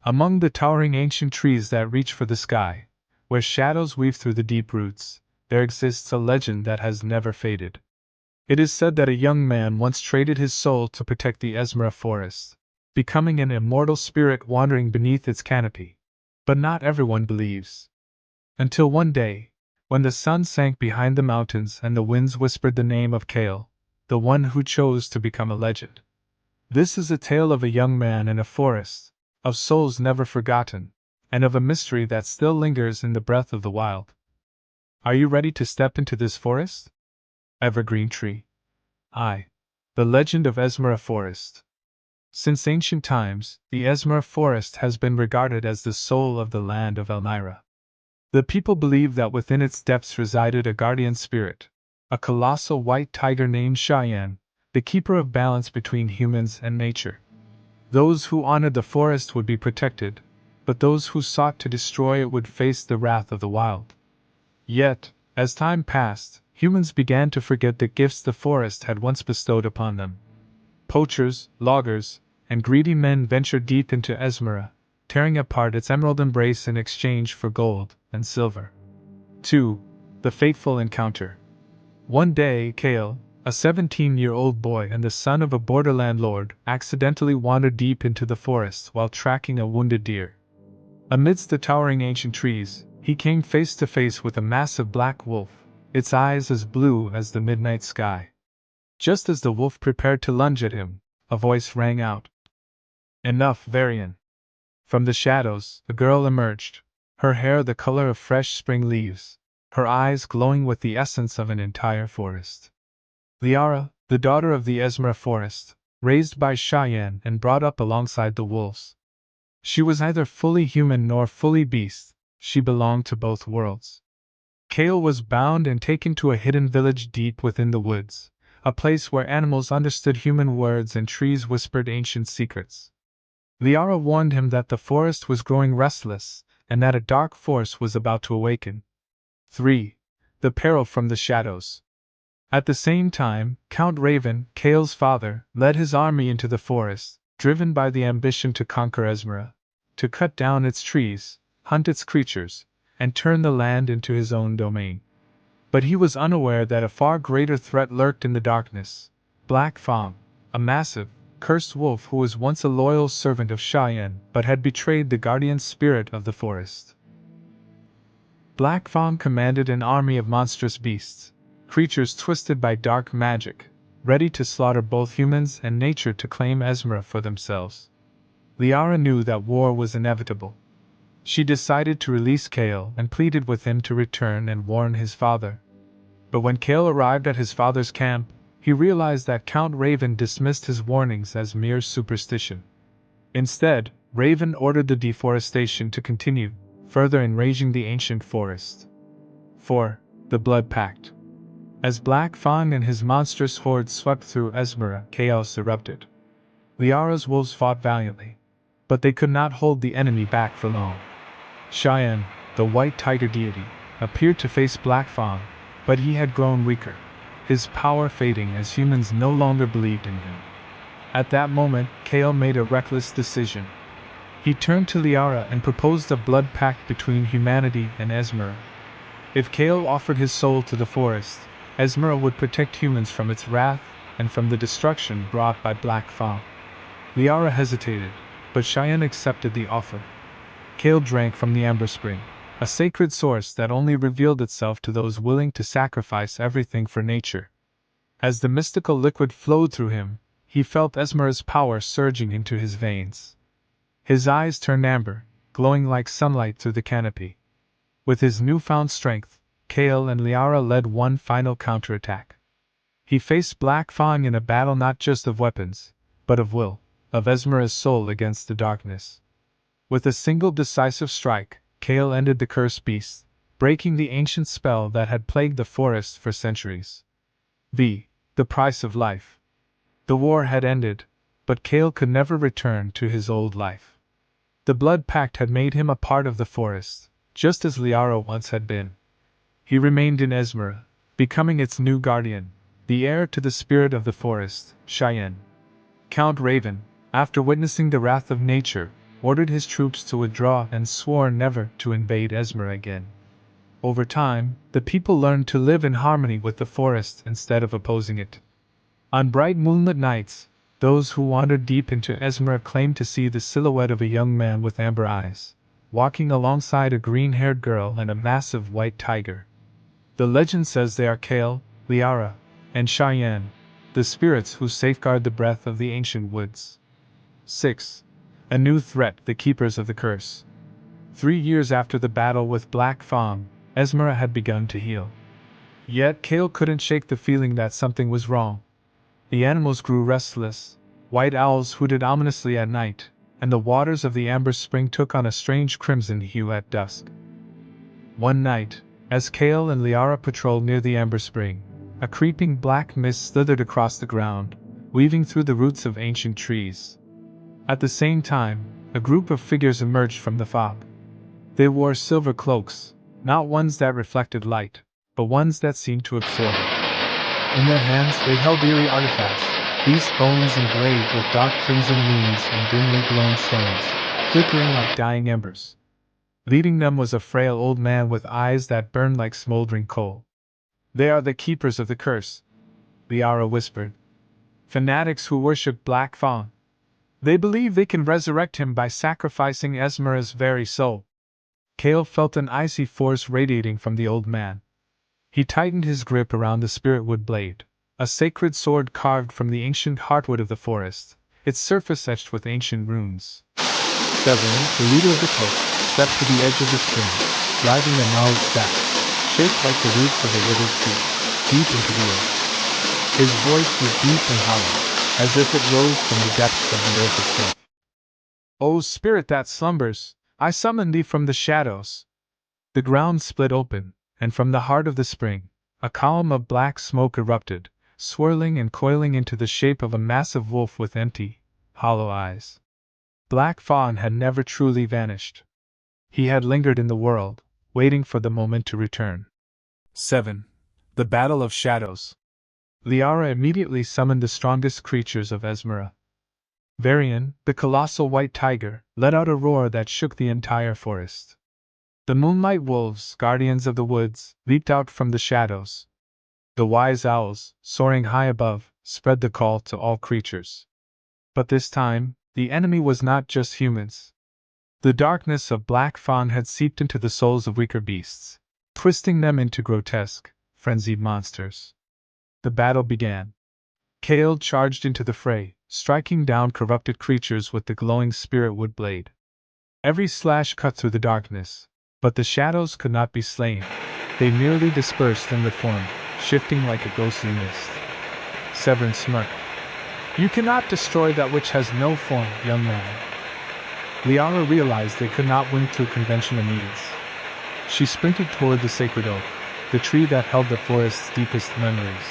Among the towering ancient trees that reach for the sky, where shadows weave through the deep roots, there exists a legend that has never faded. It is said that a young man once traded his soul to protect the Esmara forest, becoming an immortal spirit wandering beneath its canopy. But not everyone believes. Until one day, when the sun sank behind the mountains and the winds whispered the name of Kale, the one who chose to become a legend. This is a tale of a young man in a forest, of souls never forgotten, and of a mystery that still lingers in the breath of the wild. Are you ready to step into this forest? Evergreen tree. I. The legend of Esmara Forest. Since ancient times, the Esmara Forest has been regarded as the soul of the land of Elmira. The people believe that within its depths resided a guardian spirit, a colossal white tiger named Cheyenne, the keeper of balance between humans and nature. Those who honored the forest would be protected, but those who sought to destroy it would face the wrath of the wild. Yet, as time passed, humans began to forget the gifts the forest had once bestowed upon them. Poachers, loggers, and greedy men ventured deep into Esmara, tearing apart its emerald embrace in exchange for gold and silver. 2. The fateful encounter. One day, Kale, a 17-year-old boy and the son of a border landlord, accidentally wandered deep into the forest while tracking a wounded deer. Amidst the towering ancient trees, he came face to face with a massive black wolf, its eyes as blue as the midnight sky. Just as the wolf prepared to lunge at him, a voice rang out. Enough, Varian. From the shadows, a girl emerged, her hair the color of fresh spring leaves, her eyes glowing with the essence of an entire forest. Liara, the daughter of the Esmara forest, raised by Cheyenne and brought up alongside the wolves. She was neither fully human nor fully beast, she belonged to both worlds. Kale was bound and taken to a hidden village deep within the woods, a place where animals understood human words and trees whispered ancient secrets. Liara warned him that the forest was growing restless, and that a dark force was about to awaken. 3. The peril from the shadows. At the same time, Count Raven, Kale's father, led his army into the forest, driven by the ambition to conquer Esmara, to cut down its trees, hunt its creatures, and turn the land into his own domain. But he was unaware that a far greater threat lurked in the darkness. Black Fang, a massive, cursed wolf who was once a loyal servant of Cheyenne but had betrayed the guardian spirit of the forest. Black Fang commanded an army of monstrous beasts, creatures twisted by dark magic, ready to slaughter both humans and nature to claim Esmara for themselves. Liara knew that war was inevitable. She decided to release Kale and pleaded with him to return and warn his father. But when Kale arrived at his father's camp, he realized that Count Raven dismissed his warnings as mere superstition. Instead, Raven ordered the deforestation to continue, further enraging the ancient forest. 4. The Blood Pact. As Black Fang and his monstrous horde swept through Esmara, chaos erupted. Liara's wolves fought valiantly, but they could not hold the enemy back for long. Cheyenne, the white tiger deity, appeared to face Black Fang, but he had grown weaker, his power fading as humans no longer believed in him. At that moment, Kale made a reckless decision. He turned to Liara and proposed a blood pact between humanity and Esmara. If Kale offered his soul to the forest, Esmara would protect humans from its wrath and from the destruction brought by Black Fang. Liara hesitated, but Cheyenne accepted the offer. Kale drank from the Amber Spring, a sacred source that only revealed itself to those willing to sacrifice everything for nature. As the mystical liquid flowed through him, he felt Esmara's power surging into his veins. His eyes turned amber, glowing like sunlight through the canopy. With his newfound strength, Kale and Liara led one final counterattack. He faced Black Fang in a battle not just of weapons, but of will, of Esmara's soul against the darkness. With a single decisive strike, Kale ended the cursed beast, breaking the ancient spell that had plagued the forest for centuries. The price of life. The war had ended, but Kale could never return to his old life. The blood pact had made him a part of the forest, just as Liara once had been. He remained in Esmara, becoming its new guardian, the heir to the spirit of the forest, Cheyenne. Count Raven, after witnessing the wrath of nature, ordered his troops to withdraw, and swore never to invade Esmara again. Over time, the people learned to live in harmony with the forest instead of opposing it. On bright moonlit nights, those who wandered deep into Esmara claimed to see the silhouette of a young man with amber eyes, walking alongside a green-haired girl and a massive white tiger. The legend says they are Kale, Liara, and Cheyenne, the spirits who safeguard the breath of the ancient woods. 6. A new threat: the Keepers of the Curse. 3 years after the battle with Black Fawn, Esmara had begun to heal. Yet Kale couldn't shake the feeling that something was wrong. The animals grew restless, white owls hooted ominously at night, and the waters of the amber spring took on a strange crimson hue at dusk. One night, as Kale and Liara patrolled near the amber spring, a creeping black mist slithered across the ground, weaving through the roots of ancient trees. At the same time, a group of figures emerged from the fog. They wore silver cloaks, not ones that reflected light, but ones that seemed to absorb it. In their hands they held eerie artifacts, beast bones engraved with dark crimson runes and dimly glowing stones, flickering like dying embers. Leading them was a frail old man with eyes that burned like smoldering coal. "They are the Keepers of the Curse," Liara whispered. "Fanatics who worship Black Fawn. They believe they can resurrect him by sacrificing Esmara's very soul." Kale felt an icy force radiating from the old man. He tightened his grip around the spiritwood blade, a sacred sword carved from the ancient heartwood of the forest, its surface etched with ancient runes. Severin, the leader of the cult, stepped to the edge of the spring, driving a gnarled staff, shaped like the roots of a withered tree, deep into the earth. His voice was deep and hollow, as if it rose from the depths of the earth itself. "O spirit that slumbers, I summon thee from the shadows." The ground split open, and from the heart of the spring, a column of black smoke erupted, swirling and coiling into the shape of a massive wolf with empty, hollow eyes. Black Fawn had never truly vanished. He had lingered in the world, waiting for the moment to return. 7. The Battle of Shadows. Liara immediately summoned the strongest creatures of Esmara. Varian, the colossal white tiger, let out a roar that shook the entire forest. The moonlight wolves, guardians of the woods, leaped out from the shadows. The wise owls, soaring high above, spread the call to all creatures. But this time, the enemy was not just humans. The darkness of Black Fawn had seeped into the souls of weaker beasts, twisting them into grotesque, frenzied monsters. The battle began. Kale charged into the fray, striking down corrupted creatures with the glowing spiritwood blade. Every slash cut through the darkness, but the shadows could not be slain. They merely dispersed and reformed, shifting like a ghostly mist. Severin smirked. "You cannot destroy that which has no form, young man." Liara realized they could not win through conventional means. She sprinted toward the sacred oak, the tree that held the forest's deepest memories.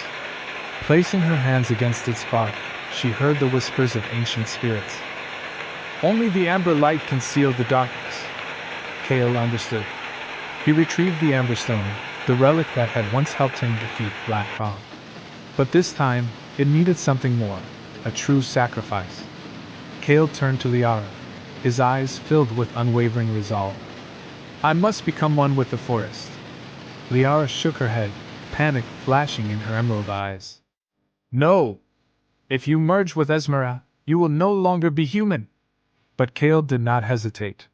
Placing her hands against its bark, she heard the whispers of ancient spirits. "Only the amber light can seal the darkness." Kale understood. He retrieved the amber stone, the relic that had once helped him defeat Black Fawn. But this time, it needed something more, a true sacrifice. Kale turned to Liara, his eyes filled with unwavering resolve. "I must become one with the forest." Liara shook her head, panic flashing in her emerald eyes. "No! If you merge with Esmara, you will no longer be human." But Kale did not hesitate.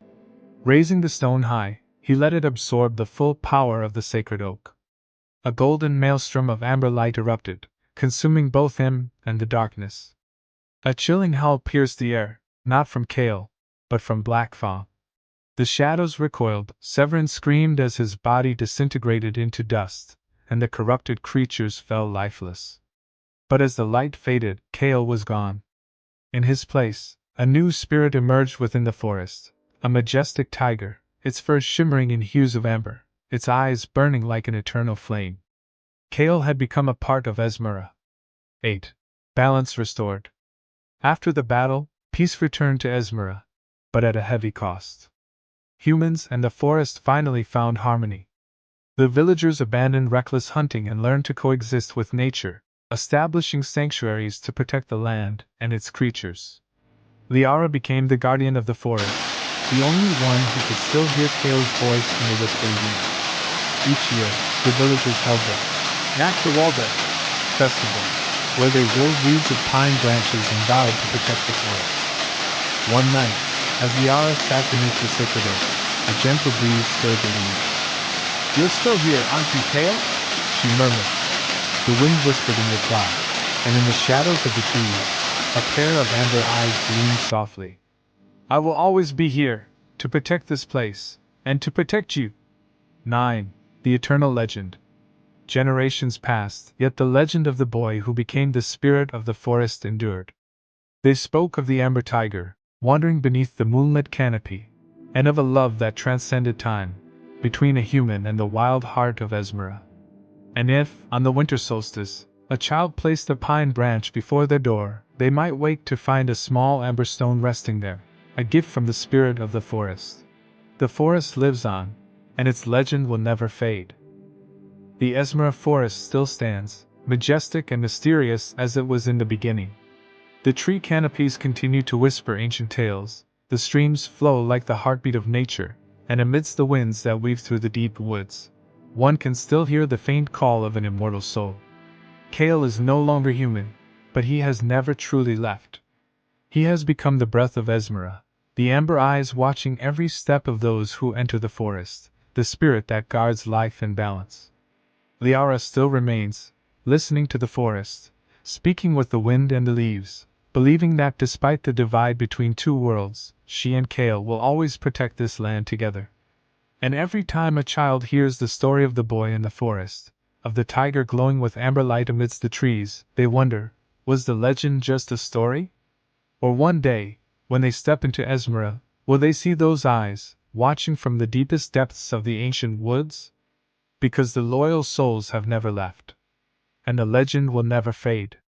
Raising the stone high, he let it absorb the full power of the sacred oak. A golden maelstrom of amber light erupted, consuming both him and the darkness. A chilling howl pierced the air, not from Kale, but from Black Fawn. The shadows recoiled, Severin screamed as his body disintegrated into dust, and the corrupted creatures fell lifeless. But as the light faded, Kale was gone. In his place, a new spirit emerged within the forest, a majestic tiger, its fur shimmering in hues of amber, its eyes burning like an eternal flame. Kale had become a part of Esmara. 8. Balance restored. After the battle, peace returned to Esmara, but at a heavy cost. Humans and the forest finally found harmony. The villagers abandoned reckless hunting and learned to coexist with nature, establishing sanctuaries to protect the land and its creatures. Liara became the guardian of the forest, the only one who could still hear Kale's voice in the whispering leaves. Each year, the villagers held the Nakrwalda festival, where they wove wreaths of pine branches and vowed to protect the forest. One night, as Liara sat beneath the sacred oak, a gentle breeze stirred the leaves. "You're still here, aren't you, Kale?" she murmured. The wind whispered in reply, and in the shadows of the trees, a pair of amber eyes gleamed softly. "I will always be here, to protect this place, and to protect you." 9. The Eternal Legend. Generations passed, yet the legend of the boy who became the spirit of the forest endured. They spoke of the amber tiger, wandering beneath the moonlit canopy, and of a love that transcended time, between a human and the wild heart of Esmara. And if, on the winter solstice, a child placed a pine branch before their door, they might wake to find a small amber stone resting there, a gift from the spirit of the forest. The forest lives on, and its legend will never fade. The Esmara forest still stands, majestic and mysterious as it was in the beginning. The tree canopies continue to whisper ancient tales, the streams flow like the heartbeat of nature, and amidst the winds that weave through the deep woods, one can still hear the faint call of an immortal soul. Kale is no longer human, but he has never truly left. He has become the breath of Esmara, the amber eyes watching every step of those who enter the forest, the spirit that guards life and balance. Liara still remains, listening to the forest, speaking with the wind and the leaves, believing that despite the divide between two worlds, she and Kale will always protect this land together. And every time a child hears the story of the boy in the forest, of the tiger glowing with amber light amidst the trees, they wonder, was the legend just a story? Or one day, when they step into Esmara, will they see those eyes, watching from the deepest depths of the ancient woods? Because the loyal souls have never left. And the legend will never fade.